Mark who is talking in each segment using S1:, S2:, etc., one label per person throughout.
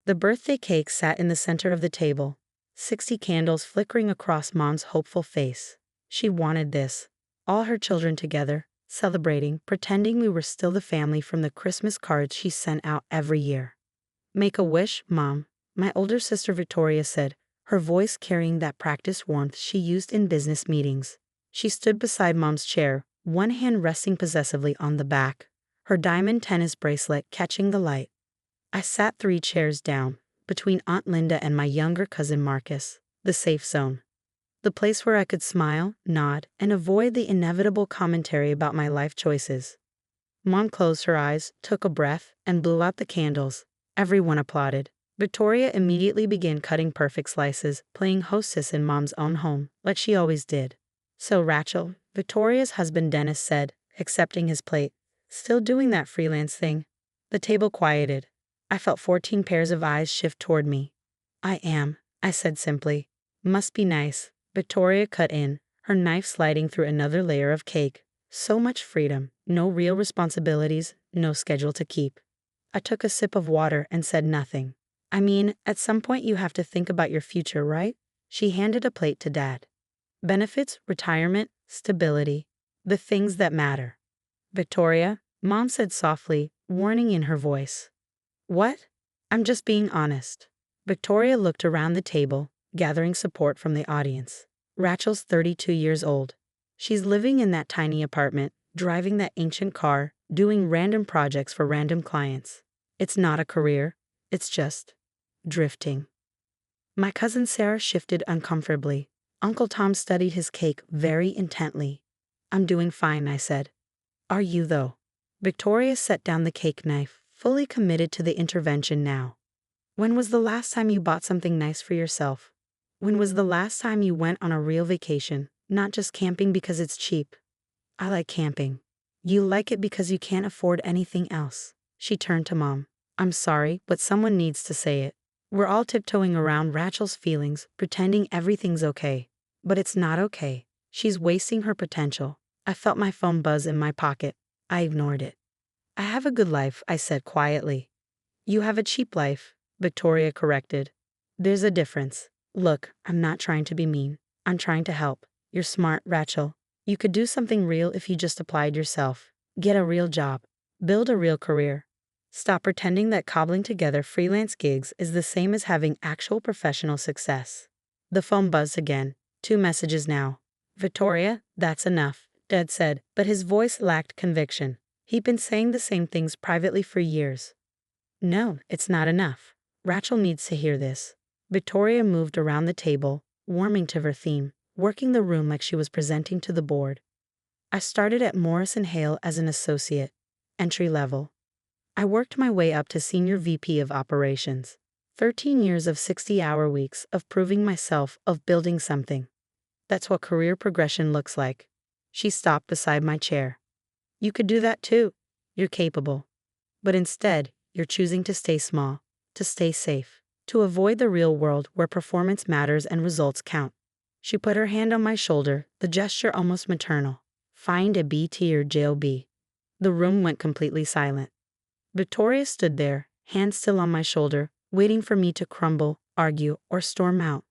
S1: The birthday cake sat in the center of the table, 60 candles flickering across Mom's hopeful face. She wanted this. All her children together, celebrating, pretending we were still the family from the Christmas cards she sent out every year. "Make a wish, Mom," my older sister Victoria said, her voice carrying that practiced warmth she used in business meetings. She stood beside Mom's chair, one hand resting possessively on the back, her diamond tennis bracelet catching the light. I sat 3 chairs down, between Aunt Linda and my younger cousin Marcus, the safe zone. The place where I could smile, nod, and avoid the inevitable commentary about my life choices. Mom closed her eyes, took a breath, and blew out the candles. Everyone applauded. Victoria immediately began cutting perfect slices, playing hostess in Mom's own home, like she always did. "So Rachel," Victoria's husband Dennis said, accepting his plate, "still doing that freelance thing?" The table quieted. I felt 14 pairs of eyes shift toward me. "I am," I said simply. "Must be nice." Victoria cut in, her knife sliding through another layer of cake. So much freedom, no real responsibilities, no schedule to keep. I took a sip of water and said nothing. "I mean, at some point you have to think about your future, right?" She handed a plate to Dad. "Benefits, retirement, stability. The things that matter." "Victoria," Mom said softly, warning in her voice. "What?" "I'm just being honest." Victoria looked around the table, gathering support from the audience. "Rachel's 32 years old. She's living in that tiny apartment, driving that ancient car, doing random projects for random clients. It's not a career. It's just drifting." My cousin Sarah shifted uncomfortably. Uncle Tom studied his cake very intently. "I'm doing fine," I said. "Are you, though?" Victoria set down the cake knife, fully committed to the intervention now. "When was the last time you bought something nice for yourself? When was the last time you went on a real vacation, not just camping because it's cheap?" "I like camping." "You like it because you can't afford anything else." She turned to Mom. "I'm sorry, but someone needs to say it. We're all tiptoeing around Rachel's feelings, pretending everything's okay. But it's not okay. She's wasting her potential." I felt my phone buzz in my pocket. I ignored it. "I have a good life," I said quietly. "You have a cheap life," Victoria corrected. "There's a difference. Look, I'm not trying to be mean. I'm trying to help. You're smart, Rachel. You could do something real if you just applied yourself. Get a real job. Build a real career. Stop pretending that cobbling together freelance gigs is the same as having actual professional success." The phone buzzed again. 2 messages now. "Victoria, that's enough," Dad said, but his voice lacked conviction. He'd been saying the same things privately for years. "No, it's not enough. Rachel needs to hear this." Victoria moved around the table, warming to her theme, working the room like she was presenting to the board. "I started at Morrison Hale as an associate, entry level. I worked my way up to senior VP of operations. 13 years of 60-hour weeks, of proving myself, of building something. That's what career progression looks like." She stopped beside my chair. "You could do that too. You're capable. But instead, you're choosing to stay small, to stay safe, to avoid the real world where performance matters and results count." She put her hand on my shoulder, the gesture almost maternal. "Find a BT or JOB." The room went completely silent. Victoria stood there, hand still on my shoulder, waiting for me to crumble, argue, or storm out.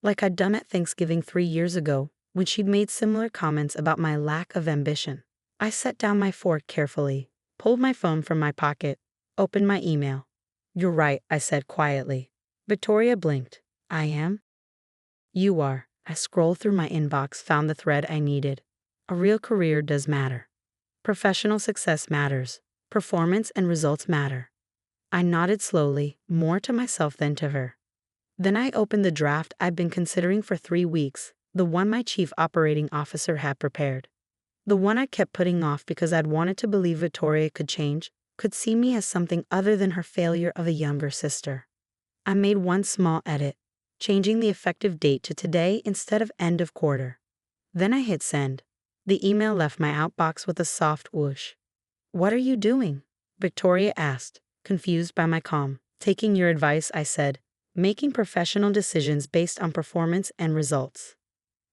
S1: Like I'd done at Thanksgiving 3 years ago, when she'd made similar comments about my lack of ambition. I set down my fork carefully, pulled my phone from my pocket, opened my email. "You're right," I said quietly. Victoria blinked. "I am?" "You are." I scrolled through my inbox, found the thread I needed. A real career does matter. Professional success matters. Performance and results matter. I nodded slowly, more to myself than to her. Then I opened the draft I'd been considering for 3 weeks, the one my chief operating officer had prepared. The one I kept putting off because I'd wanted to believe Victoria could change, could see me as something other than her failure of a younger sister. I made one small edit, changing the effective date to today instead of end of quarter. Then I hit send. The email left my outbox with a soft whoosh. "What are you doing?" Victoria asked, confused by my calm. "Taking your advice," I said, "making professional decisions based on performance and results."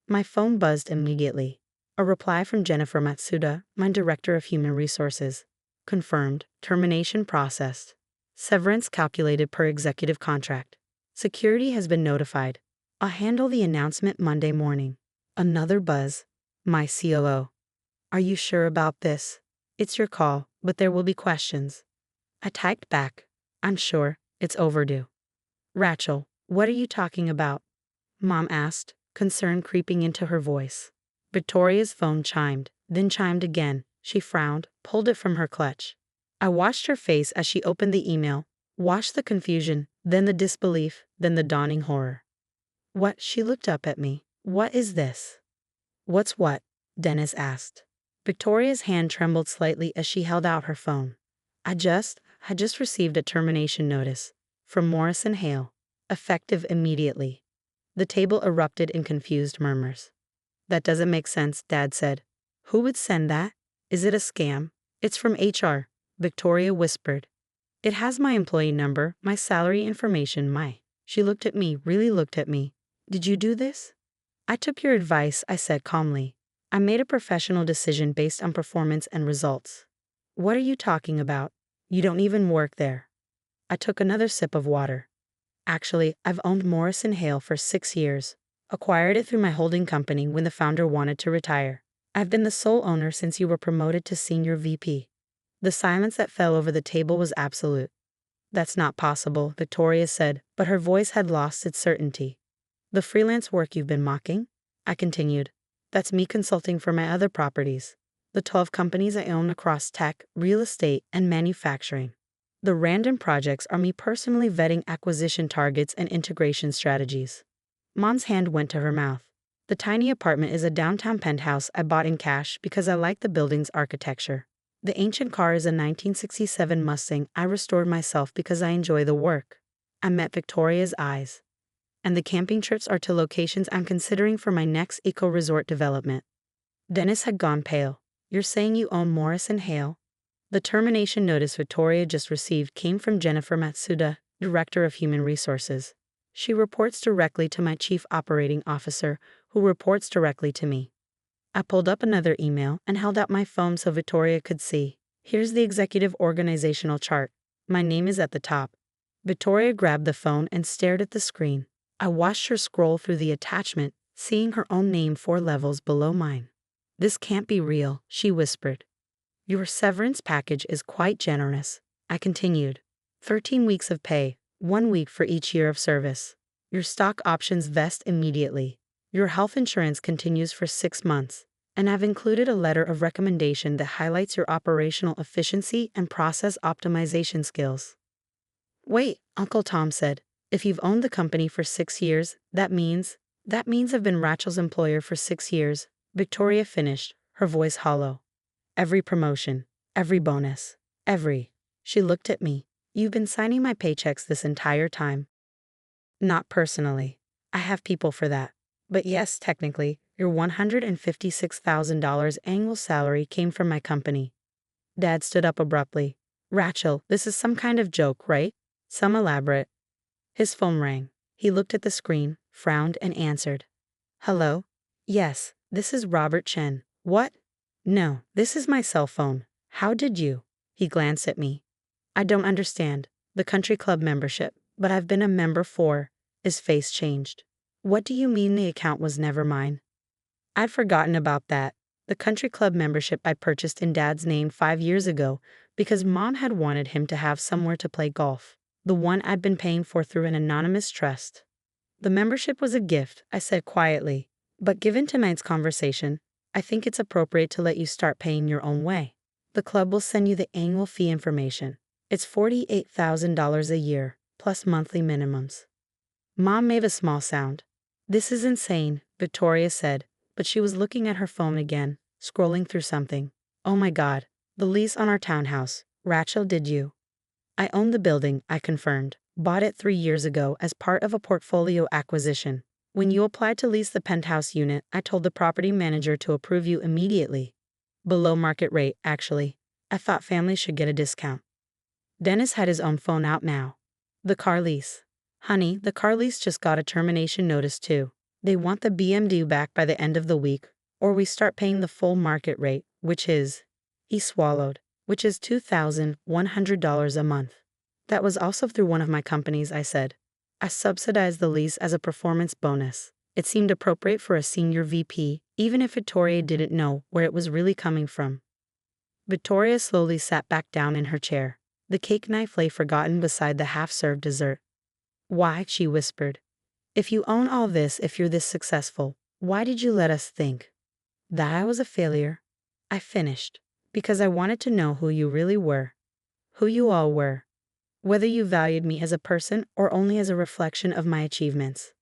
S1: My phone buzzed immediately. A reply from Jennifer Matsuda, my Director of Human Resources. "Confirmed. Termination processed. Severance calculated per executive contract. Security has been notified. I'll handle the announcement Monday morning. Another buzz. My COO. Are you sure about this? It's your call, but there will be questions. I typed back. I'm sure, it's overdue. Rachel, what are you talking about? Mom asked, concern creeping into her voice. Victoria's phone chimed, then chimed again. She frowned, pulled it from her clutch. I watched her face as she opened the email, watched the confusion, then the disbelief, then the dawning horror. What? She looked up at me. What is this? What's what? Dennis asked. Victoria's hand trembled slightly as she held out her phone. I just received a termination notice from Morrison Hale, effective immediately. The table erupted in confused murmurs. That doesn't make sense, Dad said. Who would send that? Is it a scam? It's from HR, Victoria whispered. It has my employee number, my salary information, She looked at me, really looked at me. Did you do this? I took your advice, I said calmly. I made a professional decision based on performance and results. What are you talking about? You don't even work there. I took another sip of water. Actually, I've owned Morrison Hale for 6 years. Acquired it through my holding company when the founder wanted to retire. I've been the sole owner since you were promoted to senior VP. The silence that fell over the table was absolute. That's not possible, Victoria said, but her voice had lost its certainty. The freelance work you've been mocking? I continued. That's me consulting for my other properties. The 12 companies I own across tech, real estate, and manufacturing. The random projects are me personally vetting acquisition targets and integration strategies. Mom's hand went to her mouth. The tiny apartment is a downtown penthouse I bought in cash because I like the building's architecture. The ancient car is a 1967 Mustang I restored myself because I enjoy the work. I met Victoria's eyes. And the camping trips are to locations I'm considering for my next eco-resort development. Dennis had gone pale. You're saying you own Morrison Hale? The termination notice Victoria just received came from Jennifer Matsuda, Director of Human Resources. She reports directly to my Chief Operating Officer, who reports directly to me. I pulled up another email and held out my phone so Victoria could see. Here's the executive organizational chart. My name is at the top. Victoria grabbed the phone and stared at the screen. I watched her scroll through the attachment, seeing her own name 4 levels below mine. This can't be real, she whispered. Your severance package is quite generous, I continued. 13 weeks of pay, 1 week for each year of service. Your stock options vest immediately. Your health insurance continues for 6 months. And I've included a letter of recommendation that highlights your operational efficiency and process optimization skills. Wait, Uncle Tom said. If you've owned the company for 6 years, that means I've been Rachel's employer for 6 years, Victoria finished, her voice hollow. Every promotion, every bonus, every. She looked at me. You've been signing my paychecks this entire time. Not personally. I have people for that. But yes, technically, your $156,000 annual salary came from my company. Dad stood up abruptly. Rachel, this is some kind of joke, right? Some elaborate. His phone rang. He looked at the screen, frowned, and answered. Hello? Yes, this is Robert Chen. What? No, this is my cell phone. How did you? He glanced at me. I don't understand. The country club membership, but I've been a member for. His face changed. What do you mean the account was never mine? I'd forgotten about that. The country club membership I purchased in Dad's name 5 years ago because Mom had wanted him to have somewhere to play golf. The one I'd been paying for through an anonymous trust. The membership was a gift, I said quietly, but given tonight's conversation, I think it's appropriate to let you start paying your own way. The club will send you the annual fee information. It's $48,000 a year, plus monthly minimums. Mom made a small sound. This is insane, Victoria said, but she was looking at her phone again, scrolling through something. Oh my God, the lease on our townhouse. Rachel, did you? I own the building, I confirmed. Bought it 3 years ago as part of a portfolio acquisition. When you applied to lease the penthouse unit, I told the property manager to approve you immediately. Below market rate, actually. I thought families should get a discount. Dennis had his own phone out now. The car lease. Honey, the car lease just got a termination notice too. They want the BMW back by the end of the week, or we start paying the full market rate, which is, he swallowed, which is $2,100 a month. That was also through one of my companies, I said. I subsidized the lease as a performance bonus. It seemed appropriate for a senior VP, even if Victoria didn't know where it was really coming from. Victoria slowly sat back down in her chair. The cake knife lay forgotten beside the half-served dessert. Why, she whispered. If you own all this, if you're this successful, why did you let us think that I was a failure? I finished. Because I wanted to know who you really were. Who you all were. Whether you valued me as a person or only as a reflection of my achievements.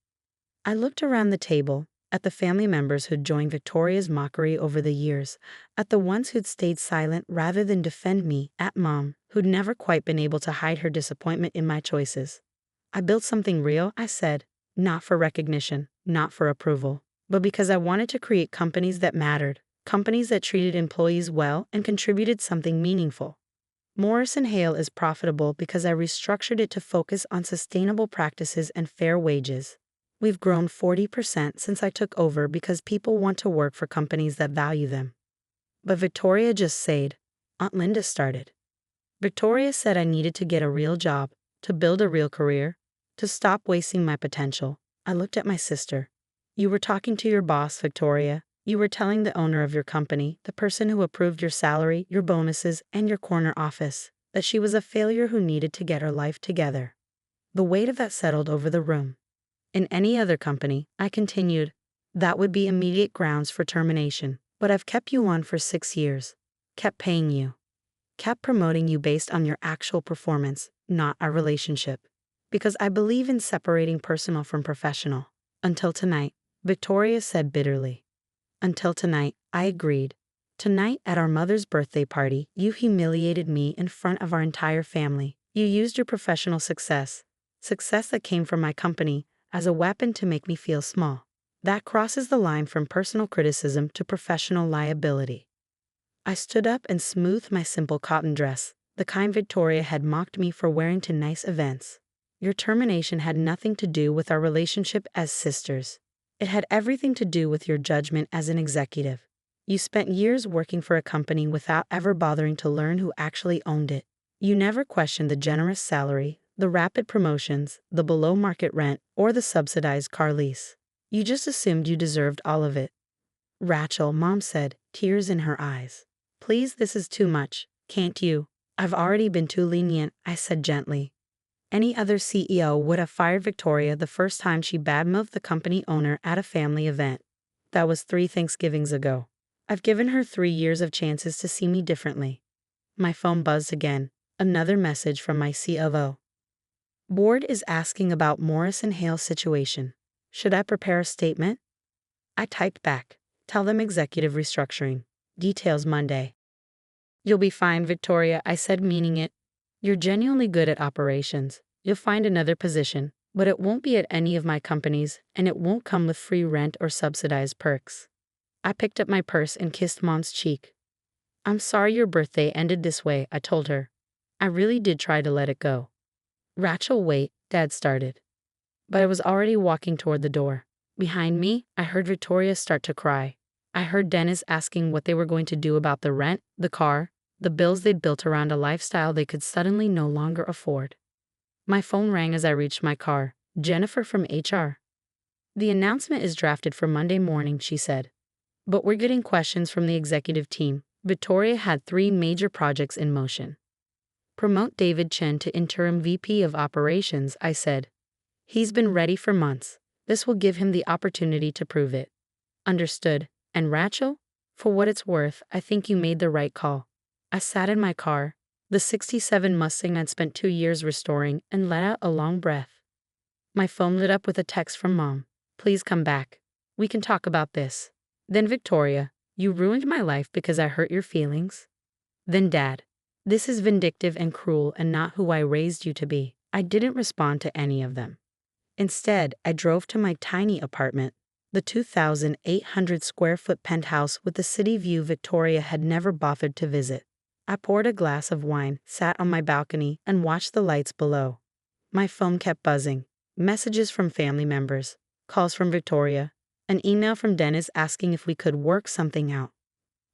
S1: I looked around the table, at the family members who'd joined Victoria's mockery over the years, at the ones who'd stayed silent rather than defend me, at Mom, who'd never quite been able to hide her disappointment in my choices. I built something real, I said, not for recognition, not for approval, but because I wanted to create companies that mattered, companies that treated employees well and contributed something meaningful. Morrison Hale is profitable because I restructured it to focus on sustainable practices and fair wages. We've grown 40% since I took over because people want to work for companies that value them. But Victoria just said, Aunt Linda started. Victoria said I needed to get a real job, to build a real career, to stop wasting my potential. I looked at my sister. You were talking to your boss, Victoria. You were telling the owner of your company, the person who approved your salary, your bonuses, and your corner office, that she was a failure who needed to get her life together. The weight of that settled over the room. In any other company, I continued, that would be immediate grounds for termination. But I've kept you on for 6 years, kept paying you, kept promoting you based on your actual performance, not our relationship. Because I believe in separating personal from professional. Until tonight, Victoria said bitterly. Until tonight, I agreed. Tonight, at our mother's birthday party, you humiliated me in front of our entire family. You used your professional success that came from my company, as a weapon to make me feel small. That crosses the line from personal criticism to professional liability. I stood up and smoothed my simple cotton dress, the kind Victoria had mocked me for wearing to nice events. Your termination had nothing to do with our relationship as sisters. It had everything to do with your judgment as an executive. You spent years working for a company without ever bothering to learn who actually owned it. You never questioned the generous salary, the rapid promotions, the below-market rent, or the subsidized car lease. You just assumed you deserved all of it. Rachel, Mom said, tears in her eyes. Please, this is too much. Can't you? I've already been too lenient, I said gently. Any other CEO would have fired Victoria the first time she badmouthed the company owner at a family event. That was 3 Thanksgivings ago. I've given her 3 years of chances to see me differently. My phone buzzed again. Another message from my COO. Board is asking about Morrison Hale's situation. Should I prepare a statement? I typed back. Tell them executive restructuring. Details Monday. You'll be fine, Victoria, I said, meaning it. You're genuinely good at operations. You'll find another position, but it won't be at any of my companies, and it won't come with free rent or subsidized perks. I picked up my purse and kissed Mom's cheek. I'm sorry your birthday ended this way, I told her. I really did try to let it go. Rachel, wait, Dad started. But I was already walking toward the door. Behind me, I heard Victoria start to cry. I heard Dennis asking what they were going to do about the rent, the car, the bills they'd built around a lifestyle they could suddenly no longer afford. My phone rang as I reached my car. Jennifer from HR. The announcement is drafted for Monday morning, she said. But we're getting questions from the executive team. Victoria had 3 major projects in motion. Promote David Chen to interim VP of Operations, I said. He's been ready for months. This will give him the opportunity to prove it. Understood. And Rachel? For what it's worth, I think you made the right call. I sat in my car, the '67 Mustang I'd spent 2 years restoring, and let out a long breath. My phone lit up with a text from Mom. Please come back. We can talk about this. Then Victoria, you ruined my life because I hurt your feelings. Then Dad, this is vindictive and cruel and not who I raised you to be. I didn't respond to any of them. Instead, I drove to my tiny apartment, the 2,800 square foot penthouse with the city view Victoria had never bothered to visit. I poured a glass of wine, sat on my balcony, and watched the lights below. My phone kept buzzing. Messages from family members, calls from Victoria, an email from Dennis asking if we could work something out.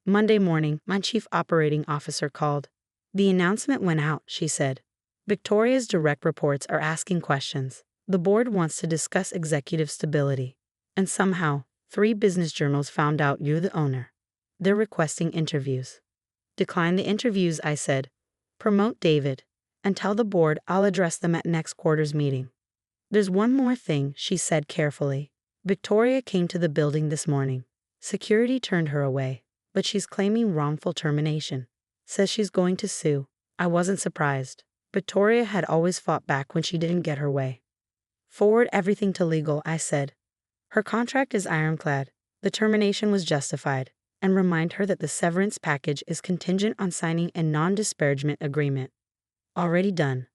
S1: Monday morning, my chief operating officer called. The announcement went out, she said. Victoria's direct reports are asking questions. The board wants to discuss executive stability. And somehow, 3 business journals found out you're the owner. They're requesting interviews. Decline the interviews, I said. Promote David. And tell the board I'll address them at next quarter's meeting. There's one more thing, she said carefully. Victoria came to the building this morning. Security turned her away, but she's claiming wrongful termination. Says she's going to sue. I wasn't surprised. Victoria had always fought back when she didn't get her way. Forward everything to legal, I said. Her contract is ironclad. The termination was justified. And remind her that the severance package is contingent on signing a non-disparagement agreement. Already done.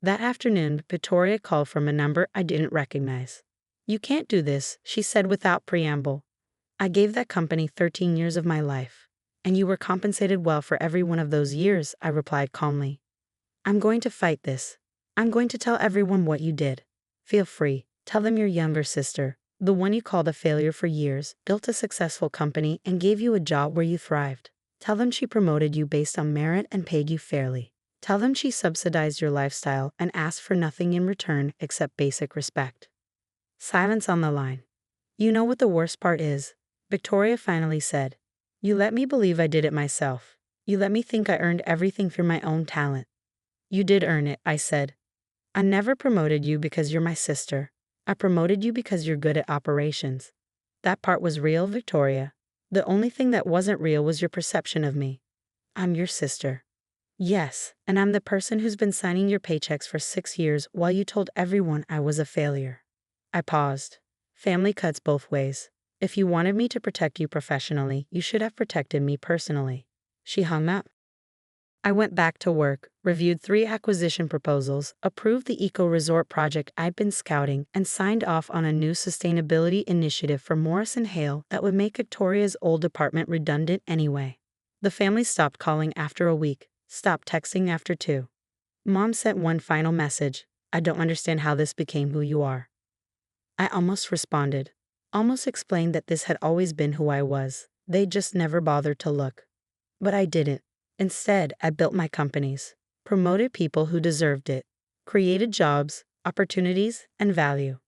S1: That afternoon, Victoria called from a number I didn't recognize. You can't do this, she said without preamble. I gave that company 13 years of my life. And you were compensated well for every one of those years, I replied calmly. I'm going to fight this. I'm going to tell everyone what you did. Feel free. Tell them your younger sister, the one you called a failure for years, built a successful company and gave you a job where you thrived. Tell them she promoted you based on merit and paid you fairly. Tell them she subsidized your lifestyle and asked for nothing in return except basic respect. Silence on the line. You know what the worst part is? Victoria finally said. You let me believe I did it myself. You let me think I earned everything through my own talent. You did earn it, I said. I never promoted you because you're my sister. I promoted you because you're good at operations. That part was real, Victoria. The only thing that wasn't real was your perception of me. I'm your sister. Yes, and I'm the person who's been signing your paychecks for 6 years while you told everyone I was a failure. I paused. Family cuts both ways. If you wanted me to protect you professionally, you should have protected me personally. She hung up. I went back to work, reviewed 3 acquisition proposals, approved the eco-resort project I'd been scouting, and signed off on a new sustainability initiative for Morrison Hale that would make Victoria's old department redundant anyway. The family stopped calling after a week, stopped texting after 2. Mom sent one final message. I don't understand how this became who you are. I almost responded. Almost explained that this had always been who I was. They just never bothered to look. But I didn't. Instead, I built my companies, promoted people who deserved it, created jobs, opportunities, and value.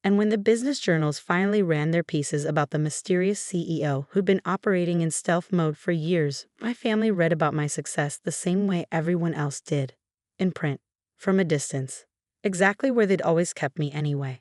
S1: And when the business journals finally ran their pieces about the mysterious CEO who'd been operating in stealth mode for years, my family read about my success the same way everyone else did. In print. From a distance. Exactly where they'd always kept me anyway.